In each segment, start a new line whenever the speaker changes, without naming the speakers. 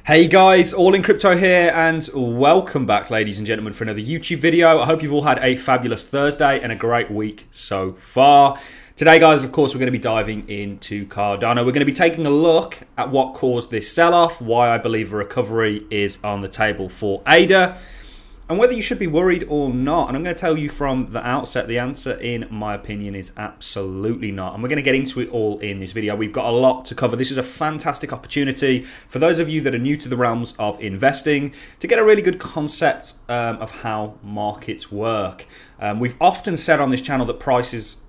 Hey guys, All in Crypto here, and welcome back, ladies and gentlemen, for another YouTube video. I hope you've all had a fabulous Thursday and a great week so far. Today, guys, of course, we're going to be diving into Cardano. We're going to be taking a look at what caused this sell-off, why I believe a recovery is on the table for ADA, and whether you should be worried or not. And I'm going to tell you from the outset, the answer, in my opinion, is absolutely not. And we're going to get into it all in this video. We've got a lot to cover. This is a fantastic opportunity for those of you that are new to the realms of investing to get a really good concept of how markets work. We've often said on this channel that prices,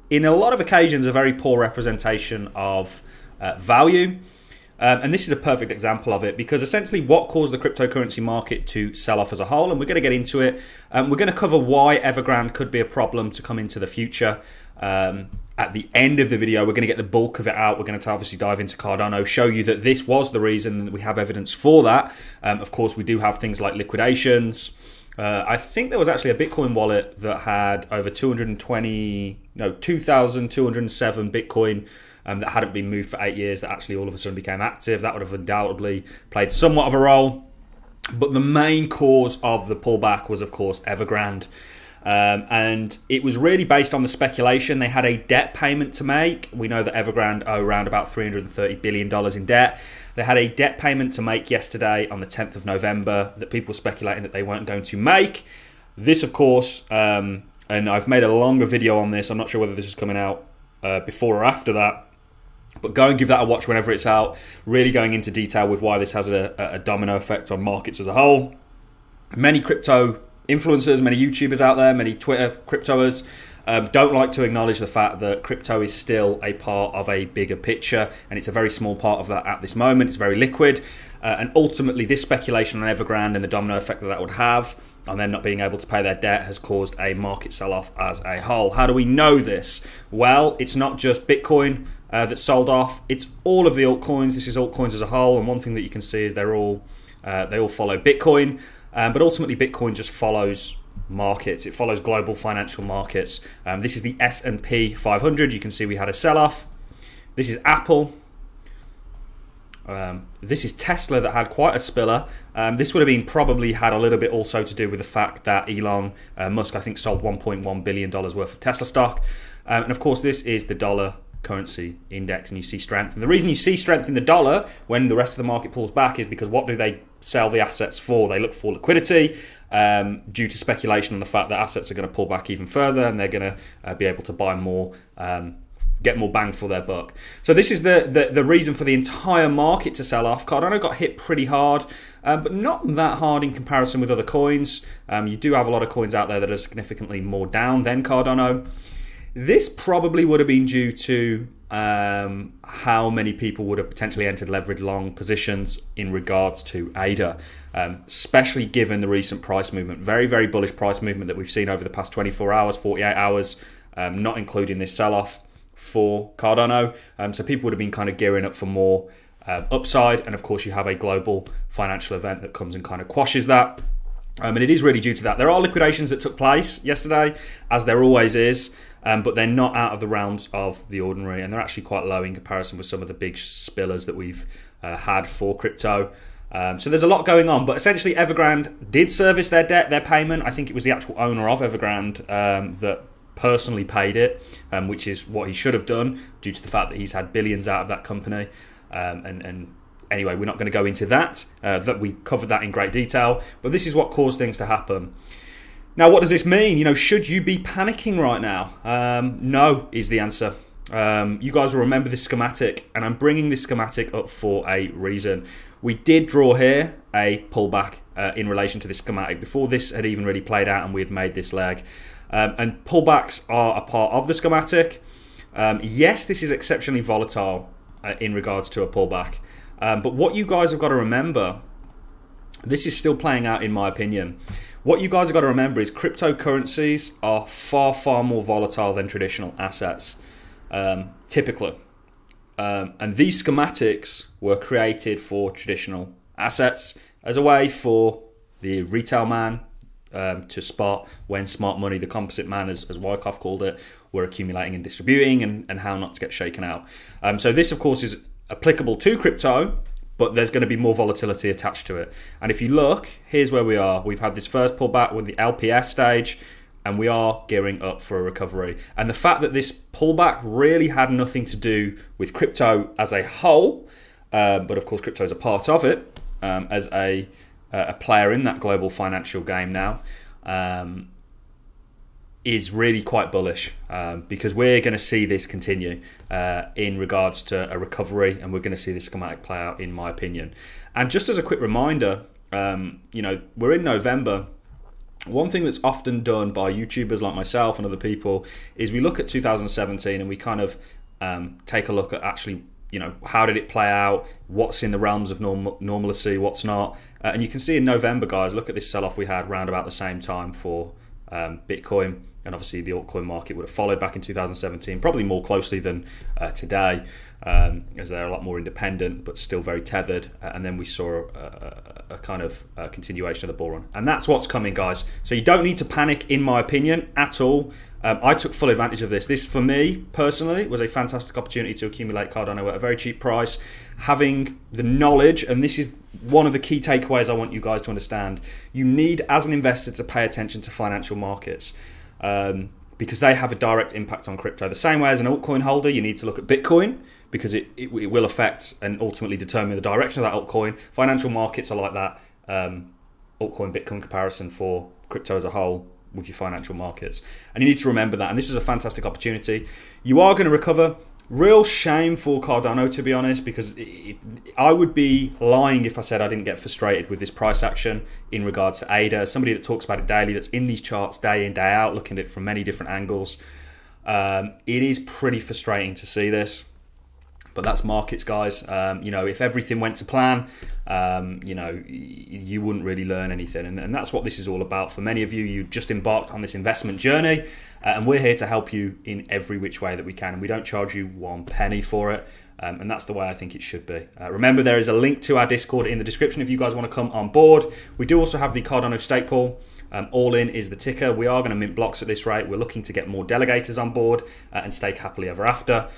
in a lot of occasions, are a very poor representation of value. And this is a perfect example of it, because essentially what caused the cryptocurrency market to sell off as a whole, and we're going to get into it. We're going to cover why Evergrand could be a problem to come into the future. At the end of the video, we're going to get the bulk of it out. We're going to obviously dive into Cardano, show you that this was the reason, that we have evidence for that. Of course, we do have things like liquidations. I think there was actually a Bitcoin wallet that had over 2,207 Bitcoin that hadn't been moved for 8 years, that actually all of a sudden became active. That would have undoubtedly played somewhat of a role. But the main cause of the pullback was, of course, Evergrand. And it was really based on the speculation. They had a debt payment to make. We know that Evergrand owe around about $330 billion in debt. They had a debt payment to make yesterday on the 10th of November that people were speculating that they weren't going to make. This, of course, and I've made a longer video on this. I'm not sure whether this is coming out before or after that. But go and give that a watch whenever it's out, really going into detail with why this has a domino effect on markets as a whole. Many crypto influencers, many YouTubers out there, many Twitter cryptoers don't like to acknowledge the fact that crypto is still a part of a bigger picture, and it's a very small part of that at this moment. It's very liquid, and ultimately this speculation on Evergrand and the domino effect that that would have on them not being able to pay their debt has caused a market sell-off as a whole. How do we know this? Well, it's not just Bitcoin that sold off. It's all of the altcoins. This is altcoins as a whole, and one thing that you can see is they all follow Bitcoin, but ultimately Bitcoin just follows markets. It follows global financial markets. This is the S&P 500. You can see we had a sell-off. This is Apple. This is Tesla that had quite a spiller. This would have been probably had a little bit also to do with the fact that Elon Musk, I think, sold $1.1 billion worth of Tesla stock. And of course, this is the dollar currency index, and you see strength. And the reason you see strength in the dollar when the rest of the market pulls back is because what do they sell the assets for? They look for liquidity due to speculation on the fact that assets are going to pull back even further, and they're going to be able to buy more, get more bang for their buck. So this is the reason for the entire market to sell off. Cardano got hit pretty hard, but not that hard in comparison with other coins. You do have a lot of coins out there that are significantly more down than Cardano. This probably would have been due to how many people would have potentially entered leveraged long positions in regards to ADA, especially given the recent price movement. Very, very bullish price movement that we've seen over the past 24 hours, 48 hours, not including this sell-off for Cardano. So people would have been kind of gearing up for more upside. And of course, you have a global financial event that comes and kind of quashes that. And it is really due to that. There are liquidations that took place yesterday, as there always is. But they're not out of the realms of the ordinary, and they're actually quite low in comparison with some of the big spillers that we've had for crypto. So there's a lot going on, but essentially Evergrand did service their debt, their payment. I think it was the actual owner of Evergrand that personally paid it, which is what he should have done due to the fact that he's had billions out of that company. And anyway, we're not going to go into that. That we covered that in great detail, but this is what caused things to happen. Now, what does this mean? You know, should you be panicking right now? No is the answer. You guys will remember this schematic, and I'm bringing this schematic up for a reason. We did draw here a pullback in relation to this schematic before this had even really played out and we had made this leg. And pullbacks are a part of the schematic. Yes, this is exceptionally volatile in regards to a pullback. But what you guys have got to remember, this is still playing out in my opinion. What you guys have got to remember is cryptocurrencies are far, far more volatile than traditional assets, typically. And these schematics were created for traditional assets as a way for the retail man to spot when smart money, the composite man, as Wyckoff called it, were accumulating and distributing, and how not to get shaken out. So this, of course, is applicable to crypto, but there's going to be more volatility attached to it. And if you look, here's where we are. We've had this first pullback with the LPS stage, and we are gearing up for a recovery. And the fact that this pullback really had nothing to do with crypto as a whole, but of course crypto is a part of it, as a player in that global financial game now, is really quite bullish, because we're going to see this continue in regards to a recovery, and we're going to see this schematic play out, in my opinion. And just as a quick reminder, you know, we're in November. One thing that's often done by YouTubers like myself and other people is we look at 2017 and we kind of take a look at actually, you know, how did it play out, what's in the realms of normalcy, what's not. And you can see in November, guys, look at this sell-off we had round about the same time for Bitcoin. And obviously the altcoin market would have followed back in 2017, probably more closely than today, as they're a lot more independent, but still very tethered. And then we saw a kind of continuation of the bull run. And that's what's coming, guys. So you don't need to panic, in my opinion, at all. I took full advantage of this. This, for me, personally, was a fantastic opportunity to accumulate Cardano at a very cheap price. Having the knowledge, and this is one of the key takeaways I want you guys to understand, you need, as an investor, to pay attention to financial markets. Because they have a direct impact on crypto. The same way as an altcoin holder, you need to look at Bitcoin, because it will affect and ultimately determine the direction of that altcoin. Financial markets are like that altcoin Bitcoin comparison for crypto as a whole with your financial markets. And you need to remember that. And this is a fantastic opportunity. You are going to recover. Real shame for Cardano, to be honest, because I would be lying if I said I didn't get frustrated with this price action in regards to ADA. Somebody that talks about it daily, that's in these charts day in, day out, looking at it from many different angles. It is pretty frustrating to see this. But that's markets, guys. You know, if everything went to plan, you know, you wouldn't really learn anything. And that's what this is all about. For many of you, you just embarked on this investment journey, and we're here to help you in every which way that we can. And we don't charge you one penny for it. And that's the way I think it should be. Remember, there is a link to our Discord in the description if you guys want to come on board. We do also have the Cardano stake pool. ALLIN is the ticker. We are going to mint blocks at this rate. We're looking to get more delegators on board and stake happily ever after.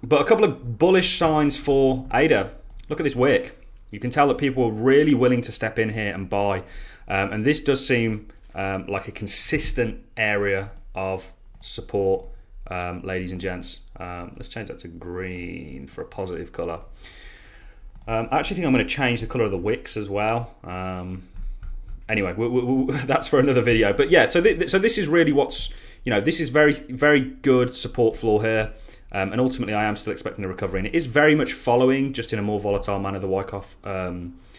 But a couple of bullish signs for ADA. Look at this wick. You can tell that people are really willing to step in here and buy. And this does seem like a consistent area of support, ladies and gents. Let's change that to green for a positive color. I actually think I'm going to change the color of the wicks as well. Anyway, that's for another video. But yeah, so this is really what's, you know, this is very, very good support floor here. And ultimately, I am still expecting a recovery. And it is very much following, just in a more volatile manner, the Wyckoff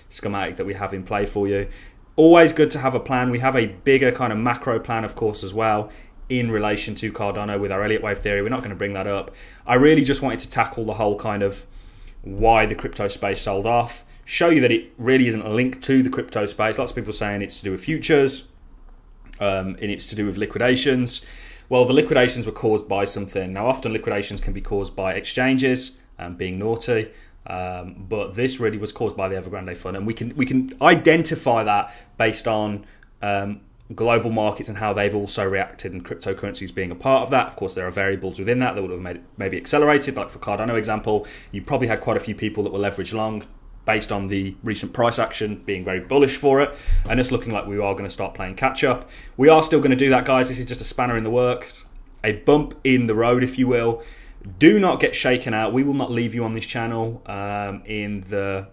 schematic that we have in play for you. Always good to have a plan. We have a bigger kind of macro plan, of course, as well, in relation to Cardano with our Elliott wave theory. We're not going to bring that up. I really just wanted to tackle the whole kind of why the crypto space sold off, show you that it really isn't linked to the crypto space. Lots of people saying it's to do with futures, and it's to do with liquidations. Well, the liquidations were caused by something. Now, often liquidations can be caused by exchanges being naughty, but this really was caused by the Evergrand fund, and we can identify that based on global markets and how they've also reacted, and cryptocurrencies being a part of that. Of course, there are variables within that would have made it maybe accelerated. Like for Cardano example, you probably had quite a few people that were leveraged long based on the recent price action, being very bullish for it, and it's looking like we are going to start playing catch up. We are still going to do that, guys. This is just a spanner in the works, a bump in the road, if you will. Do not get shaken out. We will not leave you on this channel in the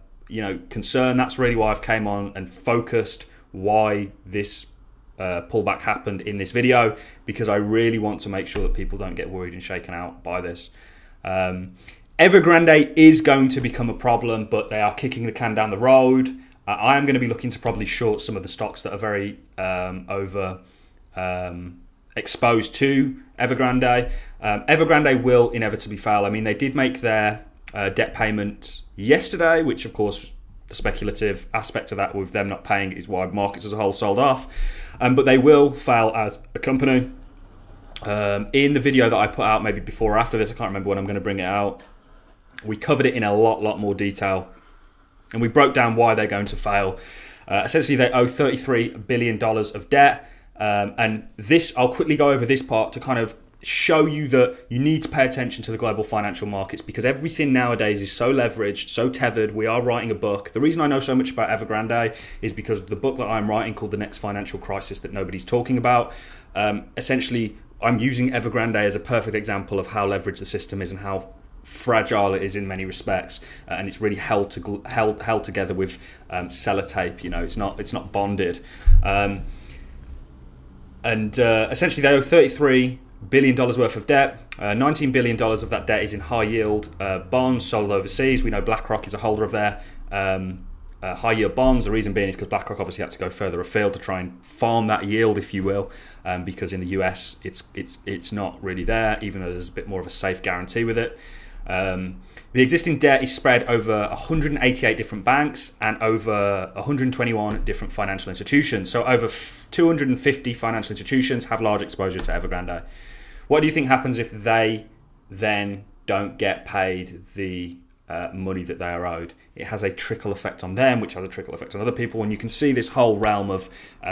concern. That's really why I've came on and focused why this pullback happened in this video, because I really want to make sure that people don't get worried and shaken out by this. Evergrand is going to become a problem, but they are kicking the can down the road. I am going to be looking to probably short some of the stocks that are very exposed to Evergrand. Evergrand will inevitably fail. I mean, they did make their debt payment yesterday, which of course the speculative aspect of that with them not paying is why markets as a whole sold off. But they will fail as a company. In the video that I put out maybe before or after this, I can't remember when I'm going to bring it out, we covered it in a lot more detail, and we broke down why they're going to fail. Essentially, they owe $33 billion of debt, and this, I'll quickly go over this part to kind of show you that you need to pay attention to the global financial markets, because everything nowadays is so leveraged, so tethered. We are writing a book. The reason I know so much about Evergrand is because the book that I'm writing, called The Next Financial Crisis That Nobody's Talking About, essentially I'm using Evergrand as a perfect example of how leveraged the system is and how fragile it is in many respects, and it's really held together with sellotape. You know, it's not bonded, and essentially they owe $33 billion worth of debt. $19 billion of that debt is in high yield bonds sold overseas. We know BlackRock is a holder of their high yield bonds. The reason being is because BlackRock obviously had to go further afield to try and farm that yield, if you will, because in the US it's not really there, even though there's a bit more of a safe guarantee with it. The existing debt is spread over 188 different banks and over 121 different financial institutions. So over 250 financial institutions have large exposure to Evergrand. What do you think happens if they then don't get paid the money that they are owed? It has a trickle effect on them, which has a trickle effect on other people, and you can see this whole realm of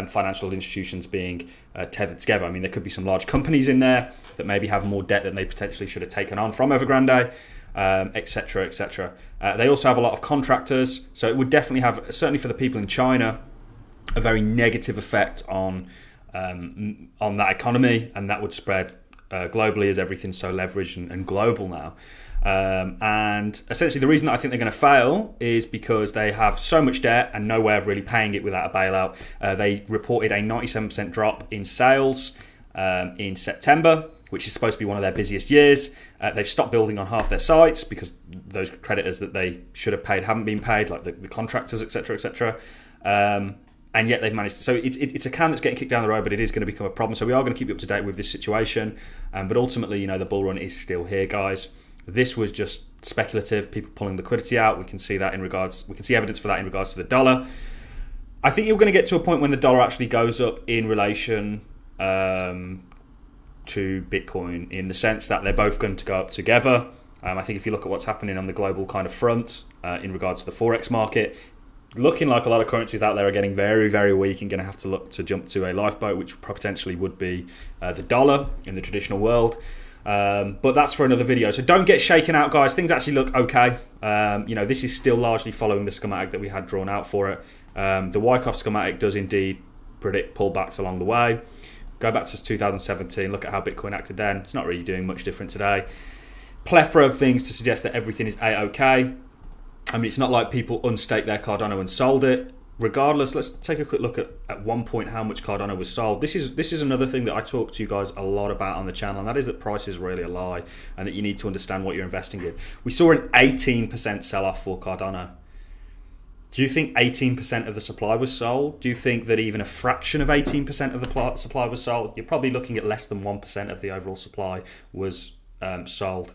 financial institutions being tethered together. I mean, there could be some large companies in there that maybe have more debt than they potentially should have taken on from Evergrand, etc., etc. They also have a lot of contractors, so it would definitely have, certainly for the people in China, a very negative effect on that economy, and that would spread globally, as everything's so leveraged and global now. And essentially the reason that I think they're going to fail is because they have so much debt and no way of really paying it without a bailout. They reported a 97% drop in sales in September, which is supposed to be one of their busiest years. They've stopped building on half their sites because those creditors that they should have paid haven't been paid, like the contractors, etc., etc. And yet they've managed to, so it's a can that's getting kicked down the road, but it is going to become a problem. So we are going to keep you up to date with this situation. But ultimately, you know, the bull run is still here, guys. This was just speculative, people pulling liquidity out. We can see that we can see evidence for that in regards to the dollar. I think you're going to get to a point when the dollar actually goes up in relation to Bitcoin, in the sense that they're both going to go up together. I think if you look at what's happening on the global kind of front in regards to the Forex market, looking like a lot of currencies out there are getting very, very weak and going to have to look to jump to a lifeboat, which potentially would be the dollar in the traditional world. But that's for another video. So don't get shaken out, guys. Things actually look okay. You know, this is still largely following the schematic that we had drawn out for it. The Wyckoff schematic does indeed predict pullbacks along the way. Go back to 2017, look at how Bitcoin acted then. It's not really doing much different today. Plethora of things to suggest that everything is A-OK. I mean, it's not like people unstaked their Cardano and sold it. Regardless, let's take a quick look at one point how much Cardano was sold. This is another thing that I talk to you guys a lot about on the channel, and that is that price is really a lie, and that you need to understand what you're investing in. We saw an 18% sell-off for Cardano. Do you think 18% of the supply was sold? Do you think that even a fraction of 18% of the supply was sold? You're probably looking at less than 1% of the overall supply was sold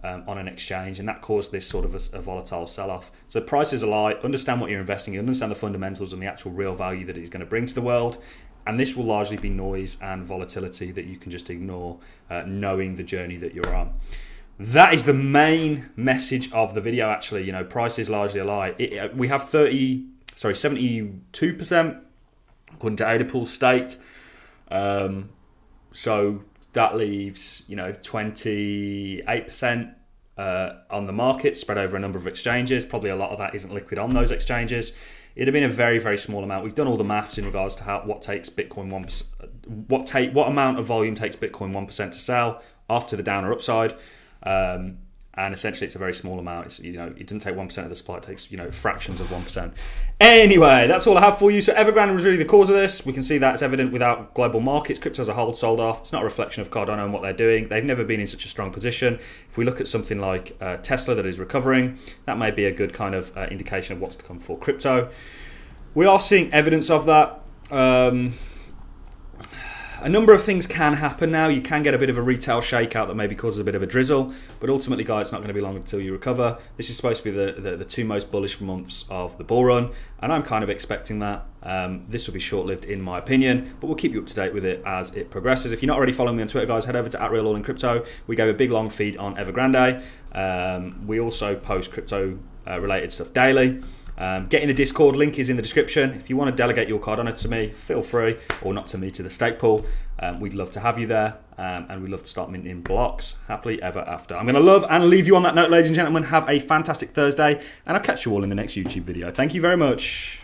on an exchange, and that caused this sort of a volatile sell-off. So price is a lie. Understand what you're investing in, understand the fundamentals and the actual real value that it's going to bring to the world, and this will largely be noise and volatility that you can just ignore, knowing the journey that you're on. That is the main message of the video. Actually, you know, price is largely a lie. We have 72% according to Adapul state. So that leaves, you know, 28% on the market, spread over a number of exchanges. Probably a lot of that isn't liquid on those exchanges. It'd have been a very, very small amount. We've done all the maths in regards to what takes Bitcoin 1%, what amount of volume takes Bitcoin 1% to sell after the down or upside. And essentially it's a very small amount. It's, you know, it doesn't take 1% of the supply, it takes, you know, fractions of 1%. Anyway, that's all I have for you. So Evergrand was really the cause of this. We can see that it's evident without global markets. Crypto as a whole sold off. It's not a reflection of Cardano and what they're doing. They've never been in such a strong position. If we look at something like Tesla that is recovering, that may be a good kind of indication of what's to come for crypto. We are seeing evidence of that. A number of things can happen now. You can get a bit of a retail shakeout that maybe causes a bit of a drizzle, but ultimately, guys, it's not going to be long until you recover. This is supposed to be the two most bullish months of the bull run, and I'm kind of expecting that. This will be short-lived in my opinion, but we'll keep you up to date with it as it progresses. If you're not already following me on Twitter, guys, head over to @RealAllInCrypto. We gave a big long feed on Evergrand. We also post crypto related stuff daily. Get in the Discord, link is in the description. If you want to delegate your Cardano to me, feel free, or not to me, to the stake pool. We'd love to have you there. and we love to start minting blocks happily ever after. I'm going to love and leave you on that note, ladies and gentlemen. Have a fantastic Thursday, and I'll catch you all in the next YouTube video. Thank you very much.